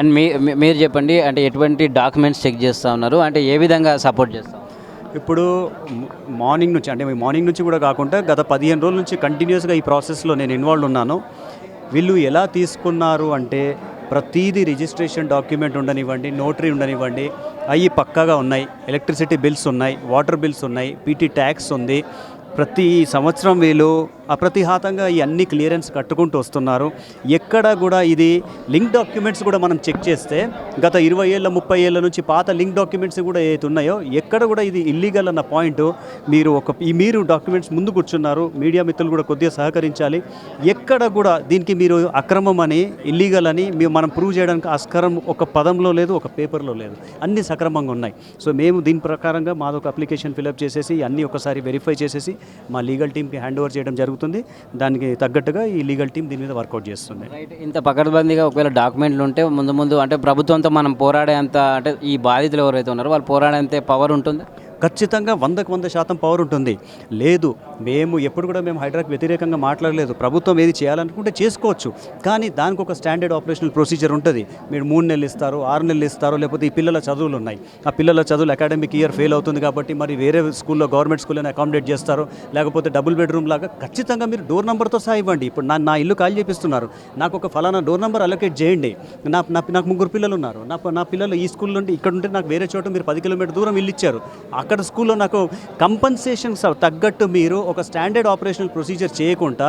And మీరు చెప్పండి, అంటే ఎటువంటి డాక్యుమెంట్స్ చెక్ చేస్తూ ఉన్నారు, అంటే ఏ విధంగా సపోర్ట్ చేస్తాం? ఇప్పుడు మార్నింగ్ నుంచి అంటే మార్నింగ్ నుంచి కూడా కాకుండా గత 15 రోజుల నుంచి కంటిన్యూస్గా ఈ ప్రాసెస్లో నేను ఇన్వాల్వ్ ఉన్నాను. వీళ్ళు ఎలా తీసుకున్నారు అంటే ప్రతీది రిజిస్ట్రేషన్ డాక్యుమెంట్ ఉండనివ్వండి, నోటరీ ఉండనివ్వండి, అవి పక్కాగా ఉన్నాయి. ఎలక్ట్రిసిటీ బిల్స్ ఉన్నాయి, వాటర్ బిల్స్ ఉన్నాయి, పీటీ ట్యాక్స్ ఉంది. ప్రతి సంవత్సరం వీళ్ళు అప్రతిహాతంగా ఈ అన్ని క్లియరెన్స్ కట్టుకుంటూ వస్తున్నారు. ఎక్కడ కూడా ఇది లింక్ డాక్యుమెంట్స్ కూడా మనం చెక్ చేస్తే గత 20 ఏళ్ళ 30 ఏళ్ళ నుంచి పాత లింక్ డాక్యుమెంట్స్ కూడా ఏవైతే ఉన్నాయో ఎక్కడ కూడా ఇది ఇల్లీగల్ అన్న పాయింట్ మీరు డాక్యుమెంట్స్ ముందు కూర్చున్నారు. మీడియా మిత్రులు కూడా కొద్దిగా సహకరించాలి. ఎక్కడ కూడా దీనికి మీరు అక్రమం అని ఇల్లీగల్ అని మనం ప్రూవ్ చేయడానికి ఆస్కారం ఒక పదంలో లేదు, ఒక పేపర్లో లేదు. అన్నీ సక్రమంగా ఉన్నాయి. సో మేము దీని ప్రకారంగా మాదొక అప్లికేషన్ ఫిలప్ చేసేసి అన్నీ ఒకసారి వెరిఫై చేసేసి మా లీగల్ టీమ్కి హ్యాండ్ ఓవర్ చేయడం జరుగుతుంది. దానికి తగ్గట్టుగా ఈ లీగల్ టీం దీని మీద వర్కౌట్ చేస్తుంది. రైట్. ఇంత పకడ్బందీగా ఒకవేళ డాక్యుమెంట్లు ఉంటే ముందు అంటే ప్రభుత్వంతో మనం పోరాడేంత, అంటే ఈ బాధితులు ఎవరైతే ఉన్నారో వాళ్ళు పోరాడేంత పవర్ ఉంటుంది. ఖచ్చితంగా 100కు 100% పవర్ ఉంటుంది. లేదు, ఎప్పుడు కూడా మేము హైడ్రాకి వ్యతిరేకంగా మాట్లాడలేదు. ప్రభుత్వం ఏది చేయాలనుకుంటే చేసుకోవచ్చు, కానీ దానికి ఒక స్టాండర్డ్ ఆపరేషనల్ ప్రొసీజర్ ఉంటుంది. మీరు 3 నెలలు ఇస్తారు, 6 నెలలు ఇస్తారు, లేకపోతే ఈ పిల్లల చదువులు ఉన్నాయి, ఆ పిల్లల చదువులు అకాడమిక్ ఇయర్ ఫెయిల్ అవుతుంది కాబట్టి మరి వేరే స్కూల్లో గవర్నమెంట్ స్కూల్లోనే అకామిడేట్ చేస్తారు, లేకపోతే డబుల్ బెడ్రూమ్ లాగా ఖచ్చితంగా మీరు డోర్ నెంబర్తో సహా ఇవ్వండి. ఇప్పుడు నా ఇల్లు ఖాళీ చేపిస్తున్నారు, నాకు ఒక ఫలానా డోర్ నెంబర్ అలొకేట్ చేయండి. నాకు 3 పిల్లలు ఉన్నారు, నా పిల్లలు ఈ స్కూల్ నుండి ఇక్కడ ఉంటే నాకు వేరే చోట మీరు 10 కిలోమీటర్ దూరం ఇల్లు ఇచ్చారు, అక్కడ స్కూల్లో నాకు కంపన్సేషన్స్ తగ్గట్టు మీరు ఒక స్టాండర్డ్ ఆపరేషనల్ ప్రొసీజర్ చేయకుండా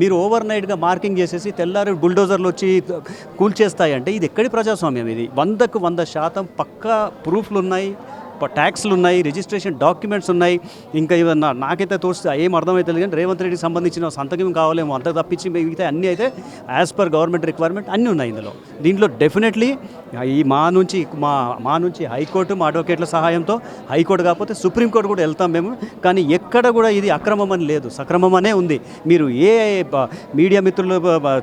మీరు ఓవర్ నైట్గా మార్కింగ్ చేసేసి తెల్లారి బుల్డోజర్లు వచ్చి కూల్చేస్తాయంటే ఇది ఎక్కడి ప్రజాస్వామ్యం? ఇది 100కు 100% పక్కా ప్రూఫ్లు ఉన్నాయి, ట్యాక్స్లు ఉన్నాయి, రిజిస్ట్రేషన్ డాక్యుమెంట్స్ ఉన్నాయి. ఇంకా ఇవన్నీ నాకైతే తోస్తే ఏం అర్థమవుతుంది, కానీ రేవంత్ రెడ్డికి సంబంధించిన సంతకం కావాలేమో, అంత తప్పించి మిగతా అన్నీ అయితే యాజ్ పర్ గవర్నమెంట్ రిక్వైర్మెంట్ అన్నీ ఉన్నాయి దీంట్లో డెఫినెట్లీ మా నుంచి హైకోర్టు, మా అడ్వకేట్ల సహాయంతో హైకోర్టు కాకపోతే సుప్రీంకోర్టు కూడా వెళ్తాం మేము. కానీ ఎక్కడ కూడా ఇది అక్రమం అని లేదు, సక్రమం అనే ఉంది. మీరు ఏ మీడియా మిత్రులు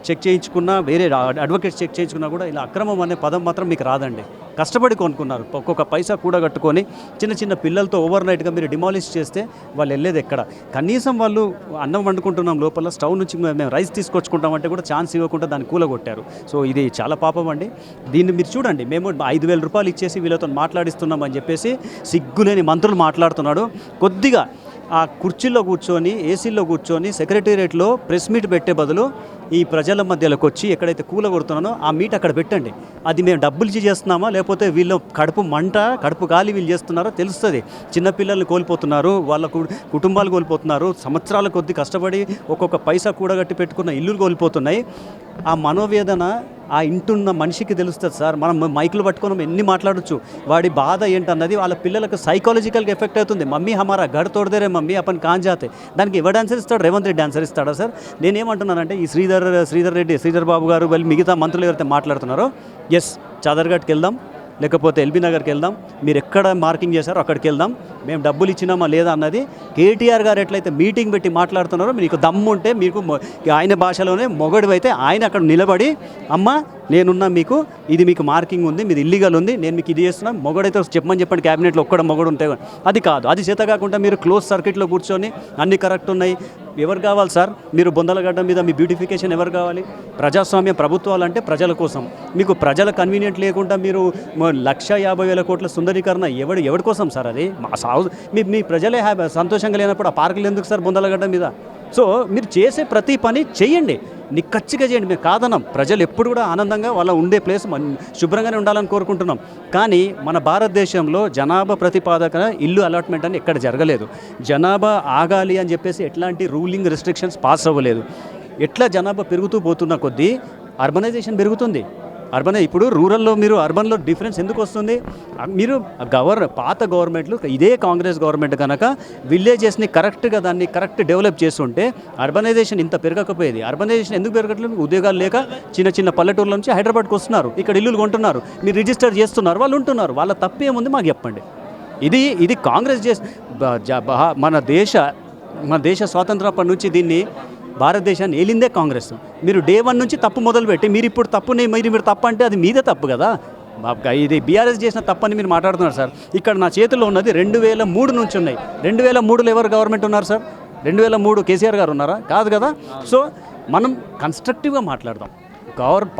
చెక్ చేయించుకున్నా, వేరే అడ్వకేట్స్ చెక్ చేయించుకున్నా కూడా ఇలా అక్రమం అనే పదం మాత్రం మీకు రాదండి. కష్టపడి కొనుక్కున్నారు, ఒక్కొక్క పైసా కూడగట్టుకొని చిన్న పిల్లలతో ఓవర్ నైట్గా మీరు డిమాలిష్ చేస్తే వాళ్ళు వెళ్ళేది ఎక్కడ? కనీసం వాళ్ళు అన్నం వండుకుంటున్నాం లోపల, స్టవ్ నుంచి మేము రైస్ తీసుకొచ్చుకుంటామంటే కూడా ఛాన్స్ ఇవ్వకుండా దాన్ని కూలగొట్టారు. సో ఇది చాలా పాపం అండి. దీన్ని మీరు చూడండి, మేము 5,000 రూపాయలు ఇచ్చేసి వీళ్ళతో మాట్లాడిస్తున్నామని చెప్పేసి సిగ్గులేని మంత్రులు మాట్లాడుతున్నాడు. కొద్దిగా ఆ కుర్చీలో కూర్చొని, ఏసీలో కూర్చొని సెక్రటేరియట్లో ప్రెస్ మీట్ పెట్టే బదులు ఈ ప్రజల మధ్యలోకి వచ్చి ఎక్కడైతే కూలగొడుతున్నానో ఆ మీట్ అక్కడ పెట్టండి. అది మేము డబ్బులు ఇచ్చి చేస్తున్నామా, లేకపోతే వీళ్ళు కడుపు మంట, కడుపు గాలి వీళ్ళు చేస్తున్నారో తెలుస్తుంది. చిన్నపిల్లల్ని కోల్పోతున్నారు, వాళ్ళ కుటుంబాలు కోల్పోతున్నారు, సంవత్సరాల కొద్ది కష్టపడి ఒక్కొక్క పైసా కూడగట్టి పెట్టుకున్న ఇల్లులు కోల్పోతున్నాయి. ఆ మనోవేదన ఆ ఇంటున్న మనిషికి తెలుస్తుంది సార్. మనం మైకులు పట్టుకొని ఎన్ని మాట్లాడచ్చు, వాడి బాధ ఏంటన్నది వాళ్ళ పిల్లలకు సైకాలజికల్గా ఎఫెక్ట్ అవుతుంది. మమ్మీ హమారా గడ్ తోడదేరే మమ్మీ అప్పని కాంజాతే, దానికి ఎవరు ఆన్సర్ ఇస్తాడు? రేవంత్ రెడ్డి ఆన్సర్ ఇస్తాడా సార్? నేనేమంటున్నానంటే ఈ శ్రీధర్ బాబు గారు వాళ్ళు మిగతా మంత్రులు ఎవరైతే మాట్లాడుతున్నారో, ఎస్ చాదర్ఘాట్కి వెళ్దాం, లేకపోతే ఎల్బీ నగర్కి వెళ్దాం, మీరు ఎక్కడ మార్కింగ్ చేశారో అక్కడికి వెళ్దాం, మేము డబ్బులు ఇచ్చినామా లేదా అన్నది కేటీఆర్ గారు ఎట్లయితే మీటింగ్ పెట్టి మాట్లాడుతున్నారో, మీకు దమ్ము ఉంటే మీకు ఆయన భాషలోనే మొగడివైతే ఆయన అక్కడ నిలబడి, అమ్మ నేనున్నా, మీకు మార్కింగ్ ఉంది, మీది ఇల్లీగల్ ఉంది, నేను మీకు ఇది చేస్తున్నాను, మొగడైతే చెప్పండి క్యాబినెట్లో ఒక్కడ మొగడు ఉంటే. అది కాదు, అది చేత కాకుండా మీరు క్లోజ్ సర్క్యూట్లో కూర్చొని అన్నీ కరెక్ట్ ఉన్నాయి. ఎవరు కావాలి సార్? మీరు బొందలగడ్డ మీద మీ బ్యూటిఫికేషన్ ఎవరు కావాలి? ప్రజాస్వామ్య ప్రభుత్వాలు అంటే ప్రజల కోసం. మీకు ప్రజల కన్వీనియంట్ లేకుండా మీరు 1,50,000 కోట్ల సుందరీకరణ ఎవరి కోసం సార్? అది మీ ప్రజలే సంతోషంగా లేనప్పుడు ఆ పార్కులు ఎందుకు సార్ బొందలగడ్డ మీద? సో మీరు చేసే ప్రతి పని చేయండి, నిక్కచ్చిగా చేయండి. మేము కాదన్నాం, ప్రజలు ఎప్పుడు కూడా ఆనందంగా వాళ్ళ ఉండే ప్లేస్ శుభ్రంగానే ఉండాలని కోరుకుంటున్నాం. కానీ మన భారతదేశంలో జనాభా ప్రతిపాదక ఇల్లు అలాట్మెంట్ అని ఎక్కడ జరగలేదు. జనాభా ఆగాలి అని చెప్పేసి ఎట్లాంటి రూలింగ్ రెస్ట్రిక్షన్స్ పాస్ అవ్వలేదు. ఎట్లా జనాభా పెరుగుతూ పోతున్న కొద్దీ అర్బనైజేషన్ పెరుగుతుంది. ఇప్పుడు రూరల్లో మీరు అర్బన్లో డిఫరెన్స్ ఎందుకు వస్తుంది? మీరు పాత గవర్నమెంట్లు, ఇదే కాంగ్రెస్ గవర్నమెంట్ కనుక విలేజెస్ని కరెక్ట్గా దాన్ని డెవలప్ చేస్తుంటే అర్బనైజేషన్ ఇంత పెరగకపోయేది. అర్బనైజేషన్ ఎందుకు పెరగట్లేదు? ఉద్యోగాలు లేక చిన్న పల్లెటూర్ల నుంచి హైదరాబాద్కి వస్తున్నారు, ఇక్కడ ఇల్లులు కొంటున్నారు, మీరు రిజిస్టర్ చేస్తున్నారు, వాళ్ళు ఉంటున్నారు. వాళ్ళ తప్పేముంది మాకు చెప్పండి. ఇది కాంగ్రెస్ మన దేశ స్వాతంత్రం నుంచి దీన్ని భారతదేశాన్ని ఏలిందే కాంగ్రెస్. మీరు డే 1 నుంచి తప్పు మొదలుపెట్టి మీరు ఇప్పుడు తప్పుని మీరు తప్పు అంటే అది మీదే తప్పు కదా. ఇది బీఆర్ఎస్ చేసిన తప్పని మీరు మాట్లాడుతున్నారు సార్. ఇక్కడ నా చేతిలో ఉన్నది 2003 నుంచి ఉన్నాయి. 2003లో ఎవరు గవర్నమెంట్ ఉన్నారు సార్? 2003 కేసీఆర్ గారు ఉన్నారా? కాదు కదా. సో మనం కన్స్ట్రక్టివ్గా మాట్లాడదాం.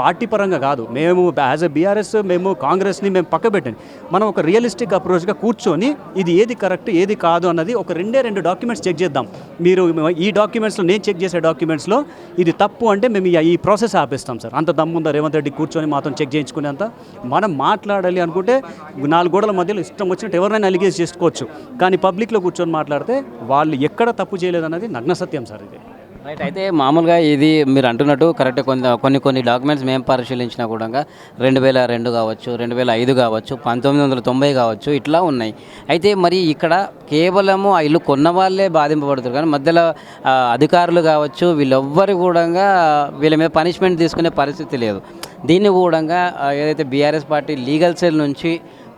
పార్టీ పరంగా కాదు, మేము యాజ్ ఎ బీఆర్ఎస్ మేము కాంగ్రెస్ని మేము పక్క పెట్టండి, మనం ఒక రియలిస్టిక్ అప్రోచ్గా కూర్చొని ఇది ఏది కరెక్ట్ ఏది కాదు అన్నది ఒక రెండు డాక్యుమెంట్స్ చెక్ చేద్దాం. మీరు ఈ డాక్యుమెంట్స్లో నేను చెక్ చేసే డాక్యుమెంట్స్లో ఇది తప్పు అంటే మేము ఈ ప్రాసెస్ ఆపేస్తాం సార్. అంత దమ్ముందా రేవంత్ రెడ్డి కూర్చొని మాతో చెక్ చేయించుకునేంత? మనం మాట్లాడాలి అనుకుంటే 4 గోడల మధ్యలో ఇష్టం వచ్చినట్టు ఎవరైనా అలిగేజ్ చేసుకోవచ్చు, కానీ పబ్లిక్లో కూర్చొని మాట్లాడితే వాళ్ళు ఎక్కడ తప్పు చేయలేదన్నది నగ్న సత్యం సార్ ఇది. రైట్. అయితే మామూలుగా ఇది మీరు అంటున్నట్టు కరెక్ట్, కొన్ని డాక్యుమెంట్స్ మేము పరిశీలించినా కూడా 2002 కావచ్చు, 2005 కావచ్చు, 1990 కావచ్చు, ఇట్లా ఉన్నాయి. అయితే మరి ఇక్కడ కేవలము ఆ ఇల్లు కొన్న వాళ్ళే బాధింపబడుతారు, కానీ మధ్యలో అధికారులు కావచ్చు వీళ్ళెవ్వరు కూడా వీళ్ళ మీద పనిష్మెంట్ తీసుకునే పరిస్థితి లేదు. దీన్ని కూడా ఏదైతే బీఆర్ఎస్ పార్టీ లీగల్ సెల్ నుంచి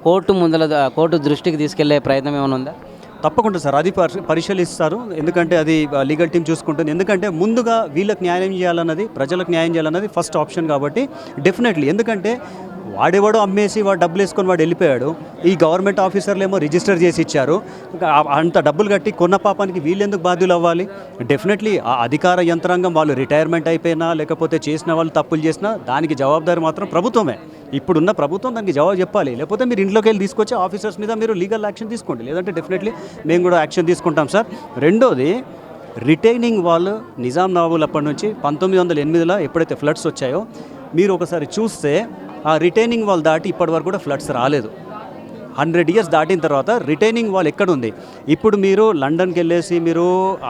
కోర్టు దృష్టికి తీసుకెళ్లే ప్రయత్నం ఏమైనా ఉందా? తప్పకుండా సార్, అది పరిశీలిస్తారు. ఎందుకంటే అది లీగల్ టీం చూసుకుంటుంది. ఎందుకంటే ముందుగా వీళ్ళకి న్యాయం చేయాలన్నది, ప్రజలకు న్యాయం చేయాలన్నది ఫస్ట్ ఆప్షన్ కాబట్టి డెఫినెట్లీ. ఎందుకంటే వాడేవాడో అమ్మేసి వాడు డబ్బులు వేసుకొని వాడు వెళ్ళిపోయాడు, ఈ గవర్నమెంట్ ఆఫీసర్లు ఏమో రిజిస్టర్ చేసి ఇచ్చారు, అంత డబ్బులు కట్టి కొన్న పాపానికి వీళ్ళెందుకు బాధ్యులు అవ్వాలి? డెఫినెట్లీ ఆ అధికార యంత్రాంగం వాళ్ళు రిటైర్మెంట్ అయిపోయినా లేకపోతే చేసిన వాళ్ళు తప్పులు చేసినా దానికి జవాబుదారి మాత్రం ప్రభుత్వమే. ఇప్పుడున్న ప్రభుత్వం దానికి జవాబు చెప్పాలి. లేకపోతే మీరు ఇంట్లోకి వెళ్ళి తీసుకొచ్చి ఆఫీసర్స్ మీద మీరు లీగల్ యాక్షన్ తీసుకోండి, లేదంటే డెఫినెట్లీ మేము కూడా యాక్షన్ తీసుకుంటాం సార్. రెండోది, రిటైనింగ్ వాల్ నిజాం నవాబులు అప్పటి నుంచి 1908లో ఎప్పుడైతే ఫ్లడ్స్ వచ్చాయో మీరు ఒకసారి చూస్తే ఆ రిటైనింగ్ వాల్ దాటి ఇప్పటి వరకు కూడా ఫ్లడ్స్ రాలేదు. 100 ఇయర్స్ దాటిన తర్వాత రిటైనింగ్ వాల్ ఎక్కడుంది? ఇప్పుడు మీరు లండన్కి వెళ్ళేసి మీరు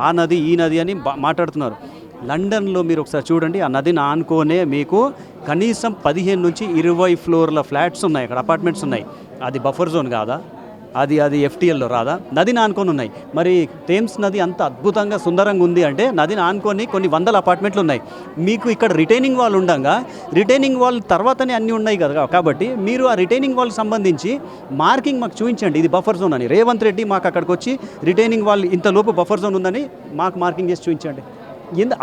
ఆ నది ఈ నది అని మాట్లాడుతున్నారు. లండన్లో మీరు ఒకసారి చూడండి, ఆ నదిని ఆనుకోనే మీకు కనీసం 15 నుంచి 20 ఫ్లోర్ల ఫ్లాట్స్ ఉన్నాయి, అక్కడ అపార్ట్మెంట్స్ ఉన్నాయి. అది బఫర్ జోన్ కాదా? అది ఎఫ్టీఎల్లో రాదా? నదిని ఆనుకొని ఉన్నాయి. మరి థేమ్స్ నది అంత అద్భుతంగా సుందరంగా ఉంది అంటే నదిని ఆనుకొని కొన్ని వందల అపార్ట్మెంట్లు ఉన్నాయి. మీకు ఇక్కడ రిటైనింగ్ వాల్ ఉండగా రిటైనింగ్ వాల్ తర్వాతనే అన్నీ ఉన్నాయి కదా, కాబట్టి మీరు ఆ రిటైనింగ్ వాల్ సంబంధించి మార్కింగ్ మాకు చూపించండి, ఇది బఫర్ జోన్ అని. రేవంత్ రెడ్డి మాకు అక్కడికి వచ్చి రిటైనింగ్ వాల్ ఇంతలోపు బఫర్ జోన్ ఉందని మాకు మార్కింగ్ చేసి చూపించండి.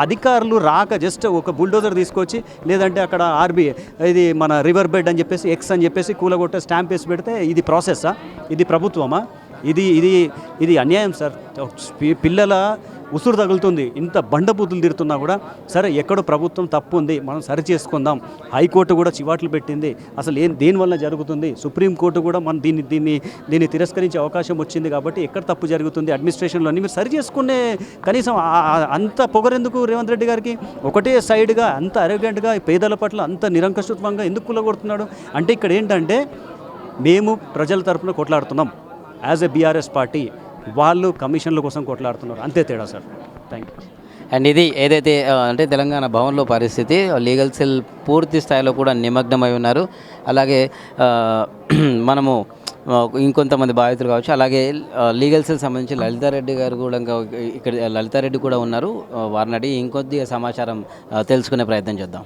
అధికారులు రాక జస్ట్ ఒక బుల్డోజర్ తీసుకొచ్చి లేదంటే అక్కడ ఇది మన రివర్ బెడ్ అని చెప్పేసి ఎక్స్ అని చెప్పేసి కూలగొట్టే స్టాంప్ వేసి పెడితే ఇది ప్రాసెస్సా? ఇది ప్రభుత్వమా? ఇది అన్యాయం సార్. పిల్లల ఉసురు తగులుతుంది, ఇంత బండబూతులు తిడుతున్నా కూడా సరే ఎక్కడో ప్రభుత్వం తప్పు ఉంది, మనం సరి చేసుకుందాం. హైకోర్టు కూడా చివాట్లు పెట్టింది, అసలు దేనివల్ల జరుగుతుంది. సుప్రీంకోర్టు కూడా మనం దీన్ని తిరస్కరించే అవకాశం వచ్చింది. కాబట్టి ఎక్కడ తప్పు జరుగుతుంది అడ్మినిస్ట్రేషన్లో అని మీరు సరి చేసుకునే కనీసం అంత పొగరెందుకు రేవంత్ రెడ్డి గారికి? ఒకటే సైడ్గా అంత అరోగెంట్గా పేదల పట్ల అంత నిరంకుశత్వంగా ఎందుకు కూలగొడుతున్నాడు అంటే ఇక్కడ ఏంటంటే మేము ప్రజల తరఫున కొట్లాడుతున్నాం యాజ్ ఎ బీఆర్ఎస్ పార్టీ, వాళ్ళు కమిషన్ల కోసం కొట్లాడుతున్నారు, అంతే తేడా సార్. Thank you. అండ్ ఇది ఏదైతే అంటే తెలంగాణ భవన్లో పరిస్థితి, లీగల్ సెల్ పూర్తి స్థాయిలో కూడా నిమగ్నమై ఉన్నారు. అలాగే మనము ఇంకొంతమంది బాధితులు కావచ్చు, అలాగే లీగల్ సెల్ సంబంధించి లలితారెడ్డి గారు కూడా ఇక్కడ లలితారెడ్డి కూడా ఉన్నారు. వారిని అడిగి ఇంకొద్దిగా సమాచారం తెలుసుకునే ప్రయత్నం చేద్దాం.